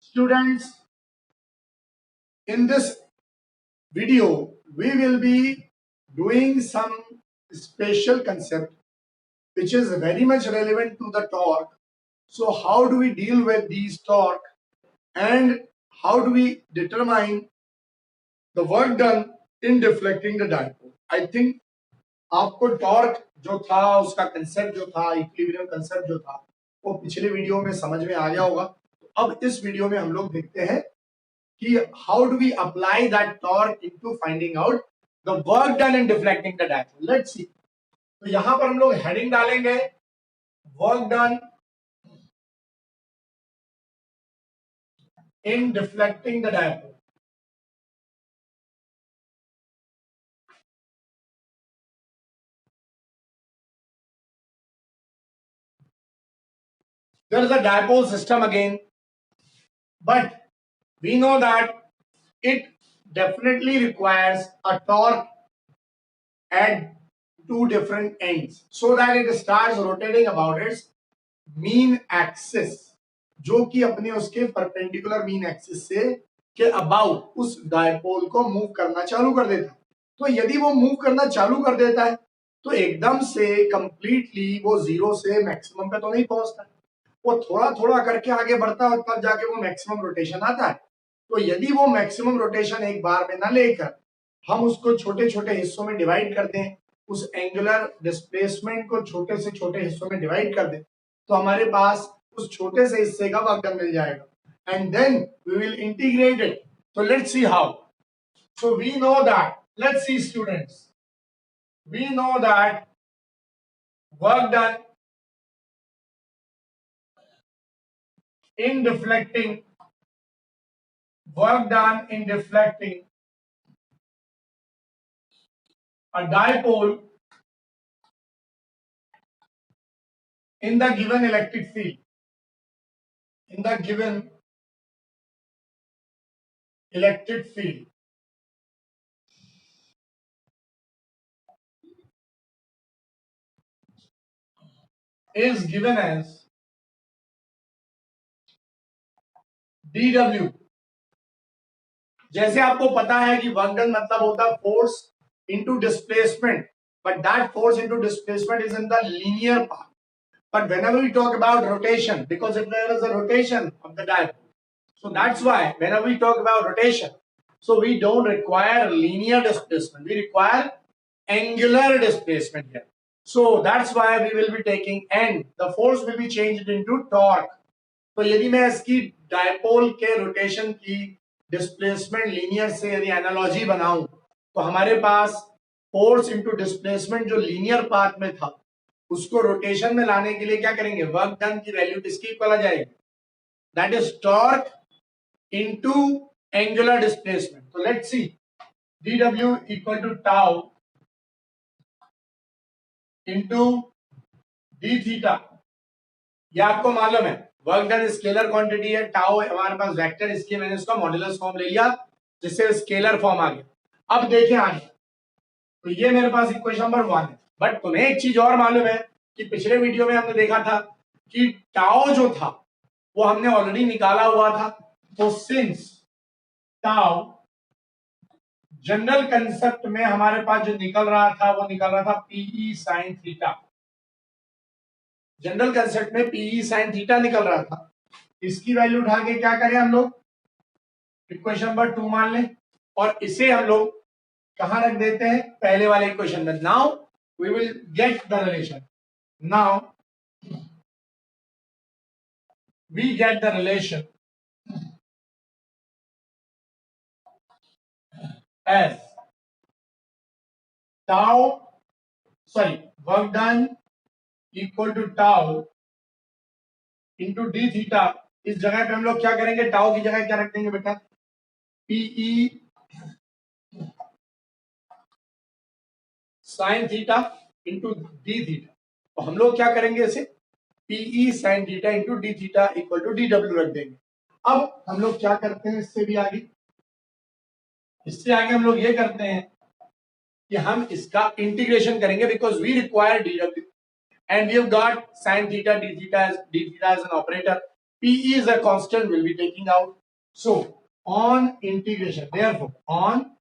Students, in this video, we will be doing some special concept which is very much relevant to the torque. So how do we deal with these torque and how do we determine the work done in deflecting the dipole? I think आपको torque जो था उसका concept जो था equilibrium concept जो था वो पिछले वीडियो में समझ में आ गया होगा। तो अब इस वीडियो में हम लोग देखते हैं कि how do we apply that torque into finding out the work done in deflecting the dipole. Let's see. तो यहां पर हम लोग हेडिंग डालेंगे work done in deflecting the dipole. There is a dipole system again, but we know that it definitely requires a torque at two different ends so that it starts rotating about its mean axis, जो कि अपने उसके perpendicular mean axis से के about उस dipole को move करना चालू कर देता है। तो यदि वो मूव करना चालू कर देता है तो एकदम से कंप्लीटली वो जीरो से मैक्सिमम पे तो नहीं पहुंचता है, वो थोड़ा थोड़ा करके आगे बढ़ता है तब जाके वो मैक्सिमम रोटेशन आता है। तो यदि वो मैक्सिमम रोटेशन एक बार में ना लेकर हम उसको छोटे छोटे हिस्सों में डिवाइड कर दें, उस एंगुलर डिस्प्लेसमेंट को छोटे से छोटे हिस्सों में डिवाइड कर दें, तो हमारे पास उस छोटे से हिस्से का वर्क डन मिल जाएगा and then we will integrate it. तो let's see how. So we know that, let's see students, we know that work done in deflecting a dipole in the given electric field, is given as dw। जैसे आपको पता है कि work done मतलब होता है force into displacement, but that force into displacement is in the linear path. But whenever we talk about rotation, because if there is a rotation of the dipole, so that's why whenever we talk about rotation, so we don't require linear displacement, we require angular displacement here. So that's why we will be taking and the force will be changed into torque. तो यदि मैं इसकी dipole के rotation की displacement linear से यदि analogy बनाऊं तो हमारे पास फोर्स इनटू डिस्प्लेसमेंट जो लीनियर पाथ में था उसको रोटेशन में लाने के लिए क्या करेंगे, वर्क डन की वैल्यू किसकी इक्वल आ जाएगी, that is torque into angular displacement. तो let's see dw equal to tau into d theta. ये आपको मालूम है वर्क डन स्केलर क्वांटिटी है, टाउ हमारे पास वेक्टर, इसलिए मैंने उसका मॉड्यूलस फॉर्म ले लिया जिससे स्केलर फॉर्म आ गया। अब देखें आगे, तो ये मेरे पास इक्वेशन नंबर 1 है, बट तुम्हें एक चीज और मालूम है कि पिछले वीडियो में हमने देखा था कि टाउ जो था वो हमने ऑलरेडी निकाला हुआ था। तो सिंस टाउ जनरल कंसेप्ट में हमारे पास जो निकल रहा था वो निकल रहा था PE sine theta, general concept में पीई साइन थीटा निकल रहा था। इसकी वैल्यू उठा के क्या करें हम लोग, इक्वेशन नंबर 2 मान लें और इसे हम लोग कहां रख देते हैं, पहले वाले इक्वेशन में। Now we will get the relation, now we get the relation as tau, sorry, work done equal to tau into d theta। इस जगह पे हम लोग क्या करेंगे, टाउ की जगह क्या रख देंगे बेटा, PE sine theta into d theta. तो हम लोग क्या करेंगे, इसे PE sine theta into d theta equal to d W रख देंगे। अब हम लोग क्या करते हैं, इससे आगे हम लोग ये करते हैं कि हम इसका इंटीग्रेशन करेंगे because we require d W and we have got sine theta d theta as an operator. PE is a constant, we'll be taking out. So on integration, therefore on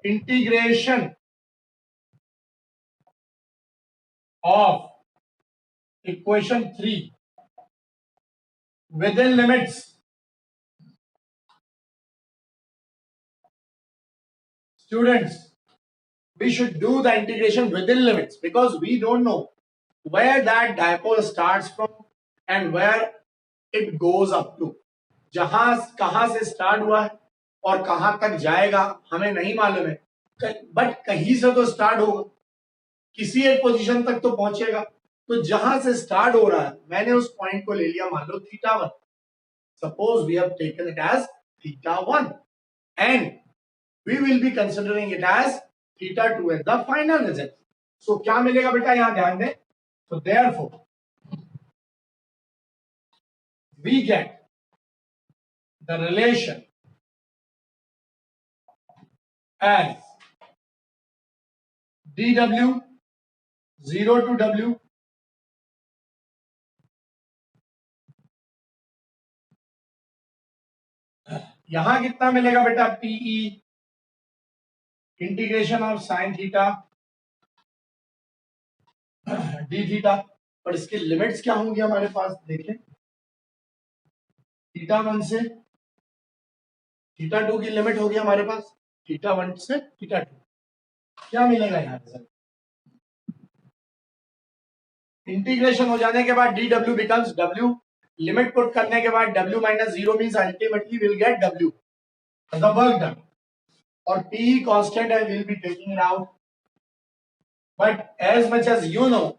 integration of equation 3 within limits, students, we should do the integration within limits because we don't know where that dipole starts from and where it goes up to. जहां कहां से start हुआ है और कहां तक जाएगा हमें नहीं मालूम है, बट कहीं से तो स्टार्ट होगा, किसी एक पोजीशन तक तो पहुंचेगा. तो जहां से स्टार्ट हो रहा है मैंने उस पॉइंट को ले लिया मान लो θ1. Suppose we have taken it as θ1 and we will be considering it as θ2 as the final result. So क्या मिलेगा बेटा, यहां ध्यान दें. So therefore we get the relation as dw 0 to w यहां कितना मिलेगा बेटा, PE integration of sine theta d theta. और इसके लिमिट्स क्या होंगी हमारे पास, देखें θ1 से θ2 की लिमिट होगी हमारे पास, θ1 से θ2. क्या मिलेगा यहां रिजल्ट, इंटीग्रेशन हो जाने के बाद dw becomes w, limit put करने के बाद w minus 0 means ultimately we'll get w the work done. और PE constant है, we'll be taking it out. But as much as you know,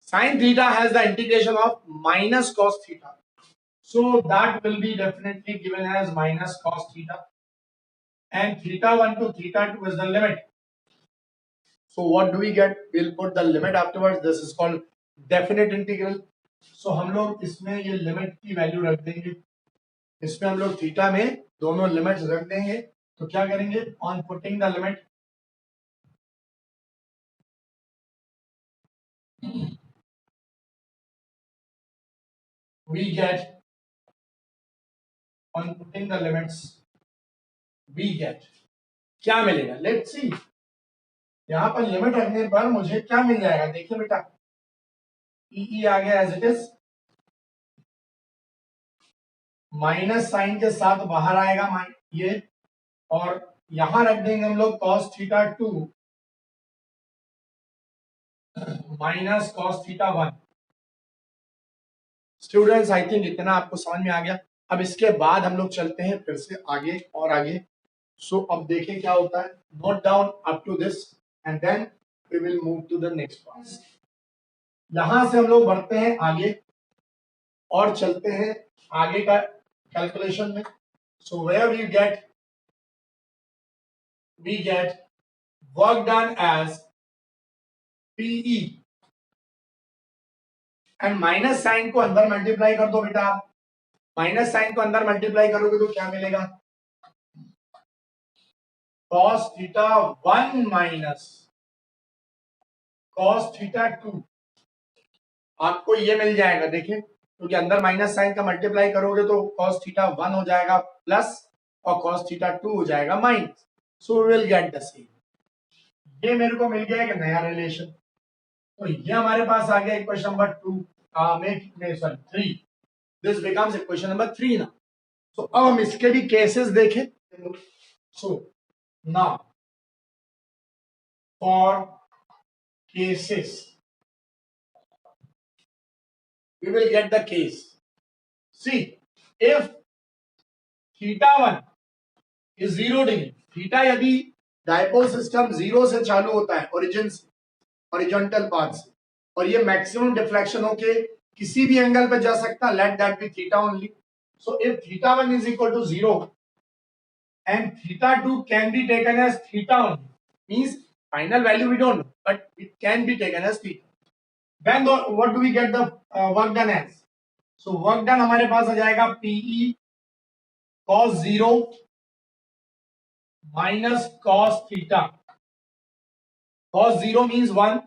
sin theta has the integration of minus cos theta. So that will be definitely given as minus cos theta. And θ1 to θ2 is the limit. So what do we get? We'll put the limit afterwards. This is called definite integral. So हम लोग इसमें ये limit की value रख देंगे, इसमें हम लोग थीटा में दोनों लिमिट्स रख देंगे. तो क्या करेंगे, on putting the limit we get, on putting the limits we get क्या मिलेगा, लेट्स सी. यहां पर लिमिट रखने पर मुझे क्या मिल जाएगा, देखिए बेटा ई आ गया as it is, minus sine के साथ बाहर आएगा ये, और यहां रख देंगे हम लोग cos θ2 minus cos θ1. Students I think इतना आपको समझ में आ गया. अब इसके बाद हम लोग चलते हैं फिर से आगे और आगे. सो अब देखें क्या होता है, note down up to this and then we will move to the next part. यहां से हम लोग बढ़ते हैं आगे और चलते हैं आगे का कैलकुलेशन में. So where we get work done as PE and minus sign को अंदर मल्टीप्लाई कर दो बेटा. माइनस साइन को अंदर मल्टीप्लाई करोगे तो क्या मिलेगा, cos θ1 माइनस cos θ2. आपको ये मिल जाएगा, देखिए क्योंकि अंदर माइनस साइन का मल्टीप्लाई करोगे तो cos θ1 हो जाएगा प्लस और cos θ2 हो जाएगा minus. So we will get the same. ये मेरे को मिल गया एक नया रिलेशन. तो ये हमारे पास आ गया equation number 3. This becomes equation number 3 ना. सो अब हम इसके भी केसेस देखें. So now for cases we will get the case. See, if θ1 is 0 degree, theta यदि डायपोल सिस्टम 0 से चालू होता है, ओरिजिन से, हॉरिजॉन्टल पाथ से, और ये मैक्सिमम डिफ्लेक्शन होके किसी भी एंगल पे जा सकता, let that be theta only. So if θ1 is equal to 0 and θ2 can be taken as theta only, means final value we don't know, but it can be taken as theta. Then what do we get the work done as? So work done हमारे पास आ जाएगा PE cos 0 minus cos theta. Cos 0 means 1.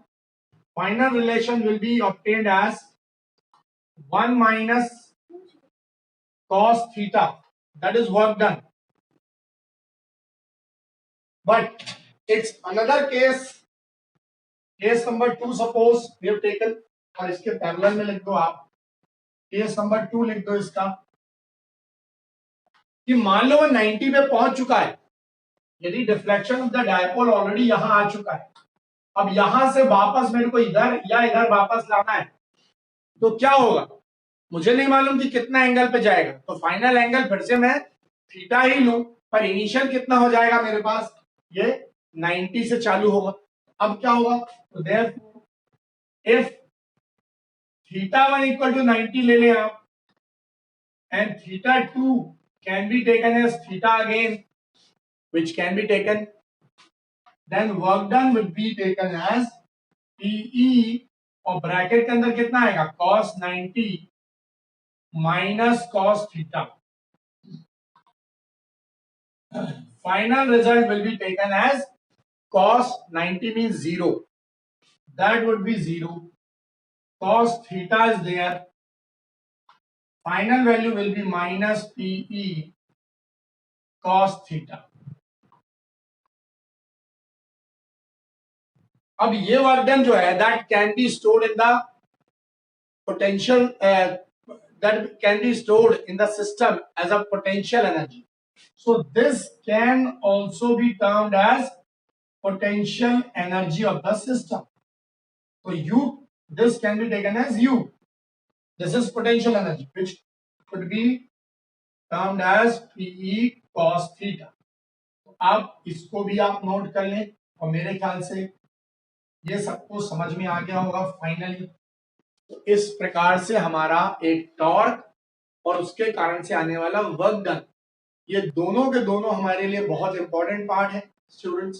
Final relation will be obtained as 1 minus cos theta, that is work done. But it's another case number 2, suppose we have taken, और इसके parallel में लिख दो आप, case number 2 लिख दो इसका, कि मान लो वो 90 पे पहुंच चुका है, यदि deflection of the dipole already यहां आ चुका है, अब यहां से वापस मेरे को इधर या इधर वापस लाना है, तो क्या होगा, मुझे नहीं मालूम कि कितना एंगल पे जाएगा, तो फाइनल एंगल फिर से मैं थीटा ही लूं, पर इनिशियल कितना हो जाएगा मेरे पास, ये 90 से चालू होगा। अब क्या होगा, तो therefore if theta 1 equal to 90 ले लें आप, and theta 2 can be taken as theta again, which can be taken, then work done will be taken as PE, और ब्रैकेट के अंदर कितना आएगा, cos 90 minus cos theta. Final result will be taken as cos 90 means 0. That would be 0. Cos theta is there. Final value will be minus PE cos theta. अब ये work done जो है, that can be stored in the potential, that can be stored in the system as a potential energy. So this can also be termed as potential energy of the system. So U, this can be taken as U. This is potential energy, which could be termed as PE cos theta. तो आप इसको भी आप note कर लें, और मेरे ख्याल से ये सबको समझ में आ गया होगा फाइनली। तो इस प्रकार से हमारा एक टॉर्क और उसके कारण से आने वाला वर्क डन, ये दोनों के दोनों हमारे लिए बहुत इंपॉर्टेंट पार्ट है स्टूडेंट्स।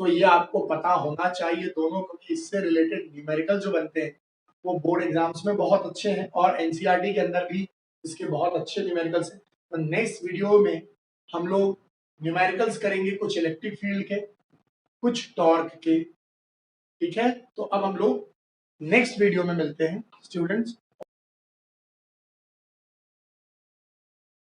तो ये आपको पता होना चाहिए दोनों, क्योंकि इससे रिलेटेड न्यूमेरिकल जो बनते हैं वो बोर्ड एग्जाम्स में बहुत अच्छे हैं, और एनसीईआरटी के अंदर भी इसके बहुत अच्छे न्यूमेरिकल्स हैं। तो नेक्स्ट वीडियो में हम लोग न्यूमेरिकल्स करेंगे, कुछ इलेक्ट्रिक फील्ड के, कुछ टॉर्क के, ठीक है। तो अब हम लोग नेक्स्ट वीडियो में मिलते हैं स्टूडेंट्स।